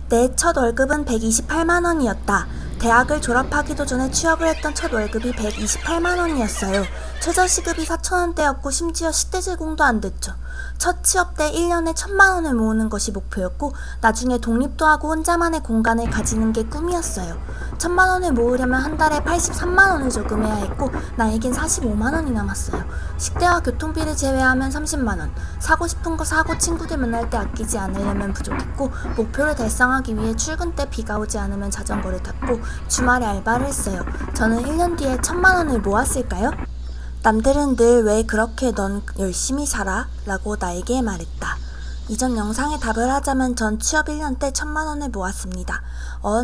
내 첫 월급은 128만 원이었다. 대학을 졸업하기도 전에 취업을 했던 첫 월급이 128만 원이었어요. 최저시급이 4,000원대였고 심지어 식대제공도 안 됐죠. 첫 취업 때 1년에 1,000만 원을 모으는 것이 목표였고 나중에 독립도 하고 혼자만의 공간을 가지는 게 꿈이었어요. 1,000만 원을 모으려면 한 달에 83만 원을 저금해야 했고 나에겐 45만 원이 남았어요. 식대와 교통비를 제외하면 30만 원. 사고 싶은 거 사고 친구들 만날 때 아끼지 않으려면 부족했고 목표를 달성하기 위해 출근 때 비가 오지 않으면 자전거를 탔고 주말에 알바를 했어요. 저는 1년 뒤에 1,000만 원을 모았을까요? 남들은 늘 왜 그렇게 넌 열심히 살아? 라고 나에게 말했다. 이전 영상에 답을 하자면 전 취업 1년 때 1,000만 원을 모았습니다.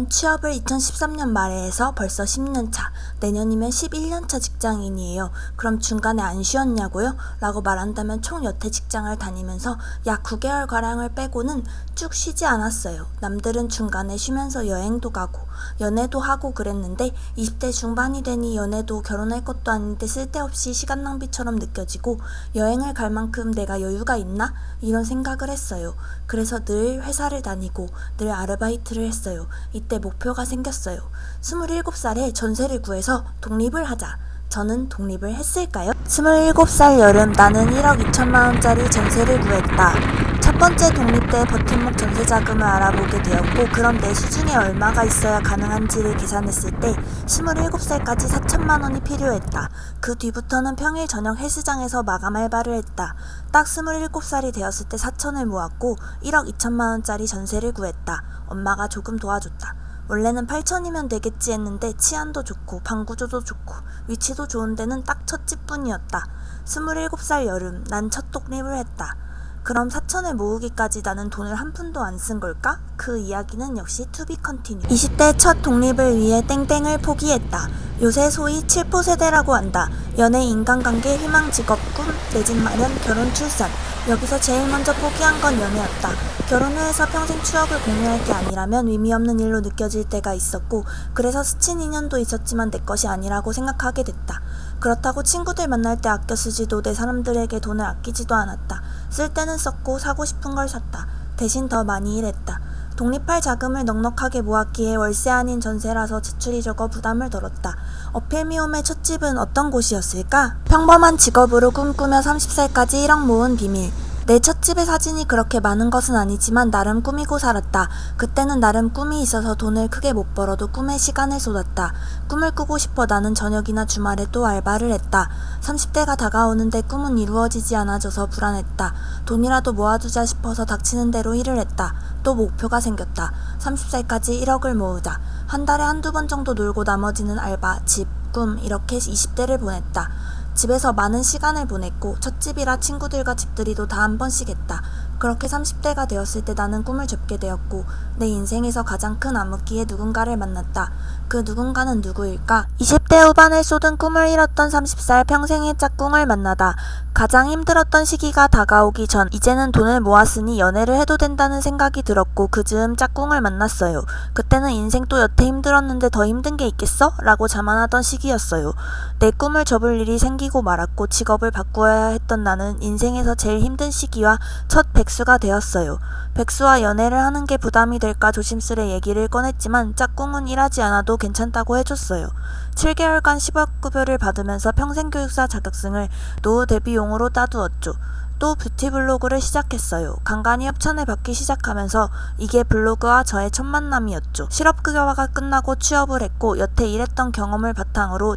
취업을 2013년 말에 해서 벌써 10년 차, 내년이면 11년 차 직장인이에요. 그럼 중간에 안 쉬었냐고요? 라고 말한다면 총 여태 직장을 다니면서 약 9개월가량을 빼고는 쭉 쉬지 않았어요. 남들은 중간에 쉬면서 여행도 가고 연애도 하고 그랬는데 20대 중반이 되니 연애도 결혼할 것도 아닌데 쓸데없이 시간 낭비처럼 느껴지고 여행을 갈 만큼 내가 여유가 있나? 이런 생각을 했어요. 그래서 늘 회사를 다니고 늘 아르바이트를 했어요. 이때 목표가 생겼어요. 27살에 전세를 구해서 독립을 하자. 저는 독립을 했을까요? 27살 여름 나는 1억 2천만 원짜리 전세를 구했다. 첫 번째 독립 때 버팀목 전세 자금을 알아보게 되었고 그럼 내 수중에 얼마가 있어야 가능한지를 계산했을 때 27살까지 4천만 원이 필요했다. 그 뒤부터는 평일 저녁 헬스장에서 마감 알바를 했다. 딱 27살이 되었을 때 4천을 모았고 1억 2천만 원짜리 전세를 구했다. 엄마가 조금 도와줬다. 원래는 8천이면 되겠지 했는데 치안도 좋고 방 구조도 좋고 위치도 좋은 데는 딱 첫 집뿐이었다. 27살 여름 난 첫 독립을 했다. 그럼 4천을 모으기까지 나는 돈을 한 푼도 안 쓴 걸까? 그 이야기는 역시 to be continued. 20대 첫 독립을 위해 땡땡을 포기했다. 요새 소위 7포 세대라고 한다. 연애, 인간관계, 희망, 직업, 꿈, 내 집 마련, 결혼, 출산. 여기서 제일 먼저 포기한 건 연애였다. 결혼을 해서 평생 추억을 공유할 게 아니라면 의미 없는 일로 느껴질 때가 있었고 그래서 스친 인연도 있었지만 내 것이 아니라고 생각하게 됐다. 그렇다고 친구들 만날 때 아껴 쓰지도 내 사람들에게 돈을 아끼지도 않았다. 쓸 때는 썼고 사고 싶은 걸 샀다. 대신 더 많이 일했다. 독립할 자금을 넉넉하게 모았기에 월세 아닌 전세라서 지출이 적어 부담을 덜었다. 어필미홈의 첫 집은 어떤 곳이었을까? 평범한 직업으로 꿈꾸며 30살까지 1억 모은 비밀. 내 첫 집의 사진이 그렇게 많은 것은 아니지만 나름 꾸미고 살았다. 그때는 나름 꿈이 있어서 돈을 크게 못 벌어도 꿈에 시간을 쏟았다. 꿈을 꾸고 싶어 나는 저녁이나 주말에 또 알바를 했다. 30대가 다가오는데 꿈은 이루어지지 않아져서 불안했다. 돈이라도 모아두자 싶어서 닥치는 대로 일을 했다. 또 목표가 생겼다. 30살까지 1억을 모으자. 한 달에 한두 번 정도 놀고 나머지는 알바, 집, 꿈 이렇게 20대를 보냈다. 집에서 많은 시간을 보냈고 첫 집이라 친구들과 집들이도 다 한 번씩 했다. 그렇게 30대가 되었을 때 나는 꿈을 접게 되었고 내 인생에서 가장 큰 암흑기에 누군가를 만났다. 그 누군가는 누구일까? 20대 후반을 쏟은 꿈을 잃었던 30살 평생의 짝꿍을 만나다. 가장 힘들었던 시기가 다가오기 전 이제는 돈을 모았으니 연애를 해도 된다는 생각이 들었고 그 즈음 짝꿍을 만났어요. 그때는 인생 또 여태 힘들었는데 더 힘든 게 있겠어? 라고 자만하던 시기였어요. 내 꿈을 접을 일이 생기고 말았고 직업을 바꾸어야 했던 나는 인생에서 제일 힘든 시기와 첫 백수가 되었어요. 백수와 연애를 하는 게 부담이 될까 조심스레 얘기를 꺼냈지만 짝꿍은 일하지 않아도 괜찮다고 해줬어요. 7개월간 10억 급여를 받으면서 평생교육사 자격증을 노후 대비용으로 따두었죠. 또 뷰티 블로그를 시작했어요. 간간히 협찬을 받기 시작하면서 이게 블로그와 저의 첫 만남이었죠. 실업급여가 끝나고 취업을 했고 여태 일했던 경험을 바탕으로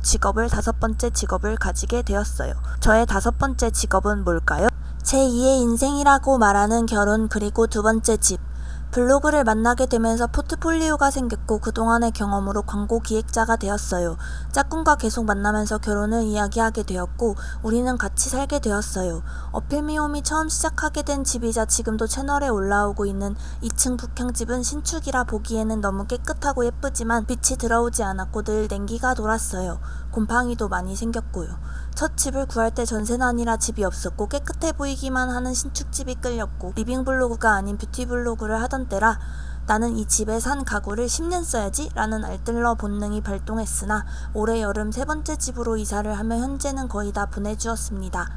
다섯 번째 직업을 가지게 되었어요. 저의 다섯 번째 직업은 뭘까요? 제2의 인생이라고 말하는 결혼 그리고 두 번째 집. 블로그를 만나게 되면서 포트폴리오가 생겼고 그동안의 경험으로 광고 기획자가 되었어요. 짝꿍과 계속 만나면서 결혼을 이야기하게 되었고 우리는 같이 살게 되었어요. 어필미홈이 처음 시작하게 된 집이자 지금도 채널에 올라오고 있는 2층 북향집은 신축이라 보기에는 너무 깨끗하고 예쁘지만 빛이 들어오지 않았고 늘 냉기가 돌았어요. 곰팡이도 많이 생겼고요. 첫 집을 구할 때 전세는 아니라 집이 없었고 깨끗해 보이기만 하는 신축집이 끌렸고 리빙 블로그가 아닌 뷰티 블로그를 하던 때라 나는 이 집에 산 가구를 10년 써야지 라는 알뜰러 본능이 발동했으나 올해 여름 세 번째 집으로 이사를 하며 현재는 거의 다 보내주었습니다.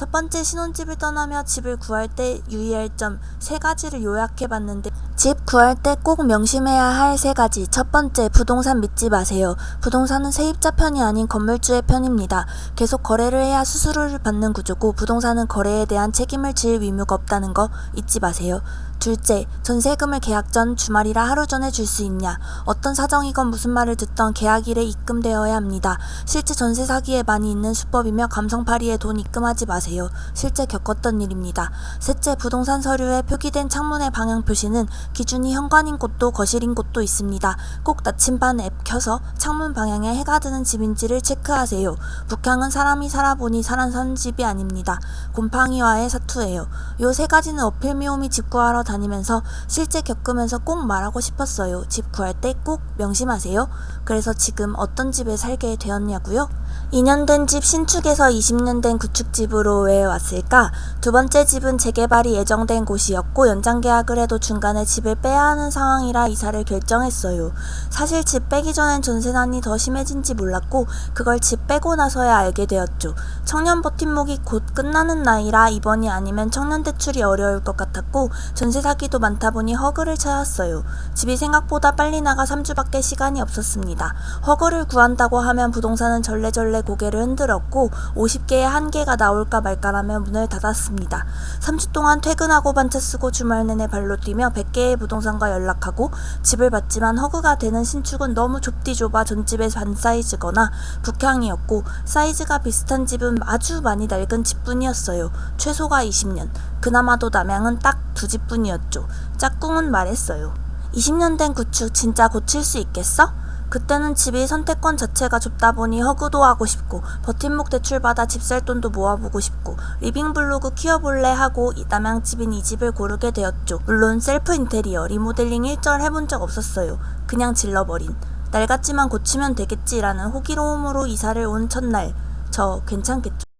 첫 번째, 신혼집을 떠나며 집을 구할 때 유의할 점 3가지를 요약해봤는데, 집 구할 때 꼭 명심해야 할 3가지. 첫 번째, 부동산 믿지 마세요. 부동산은 세입자 편이 아닌 건물주의 편입니다. 계속 거래를 해야 수수료를 받는 구조고, 부동산은 거래에 대한 책임을 질 의무가 없다는 거 잊지 마세요. 둘째, 전세금을 계약 전 주말이라 하루 전에 줄 수 있냐. 어떤 사정이건 무슨 말을 듣던 계약일에 입금되어야 합니다. 실제 전세 사기에 많이 있는 수법이며 감성팔이에 돈 입금하지 마세요. 실제 겪었던 일입니다. 셋째, 부동산 서류에 표기된 창문의 방향 표시는 기준이 현관인 곳도 거실인 곳도 있습니다. 꼭 나침반 앱 켜서 창문 방향에 해가 드는 집인지를 체크하세요. 북향은 사람이 살아보니 사는 집이 아닙니다. 곰팡이와의 사투예요. 요 3가지는 어필미오미 집 구하러 다니면서 실제 겪으면서 꼭 말하고 싶었어요. 집 구할 때 꼭 명심하세요. 그래서 지금 어떤 집에 살게 되었냐고요? 2년 된 집 신축에서 20년 된 구축집으로 왜 왔을까? 두 번째 집은 재개발이 예정된 곳이었고 연장 계약을 해도 중간에 집을 빼야 하는 상황이라 이사를 결정했어요. 사실 집 빼기 전엔 전세난이 더 심해진지 몰랐고 그걸 집 빼고 나서야 알게 되었죠. 청년 버팀목이 곧 끝나는 나이라 이번이 아니면 청년 대출이 어려울 것 같았고 전세 사기도 많다 보니 허그를 찾았어요. 집이 생각보다 빨리 나가 3주밖에 시간이 없었습니다. 허그를 구한다고 하면 부동산은 절레절레 고개를 흔들었고 50개에 1개가 나올까 말까라며 문을 닫았습니다. 3주 동안 퇴근하고 반차 쓰고 주말 내내 발로 뛰며 100개의 부동산과 연락하고 집을 받지만 허그가 되는 신축은 너무 좁디 좁아 전집의 반 사이즈거나 북향이었고 사이즈가 비슷한 집은 아주 많이 낡은 집뿐이었어요. 최소가 20년. 그나마도 남양은 딱 2집뿐이었죠. 짝꿍은 말했어요. 20년 된 구축 진짜 고칠 수 있겠어? 그때는 집이 선택권 자체가 좁다 보니 허그도 하고 싶고 버팀목 대출받아 집 살 돈도 모아보고 싶고 리빙 블로그 키워볼래 하고 남양집인 이 집을 고르게 되었죠. 물론 셀프 인테리어, 리모델링 일절 해본 적 없었어요. 그냥 질러버린. 낡았지만 고치면 되겠지라는 호기로움으로 이사를 온 첫날. 저 괜찮겠죠?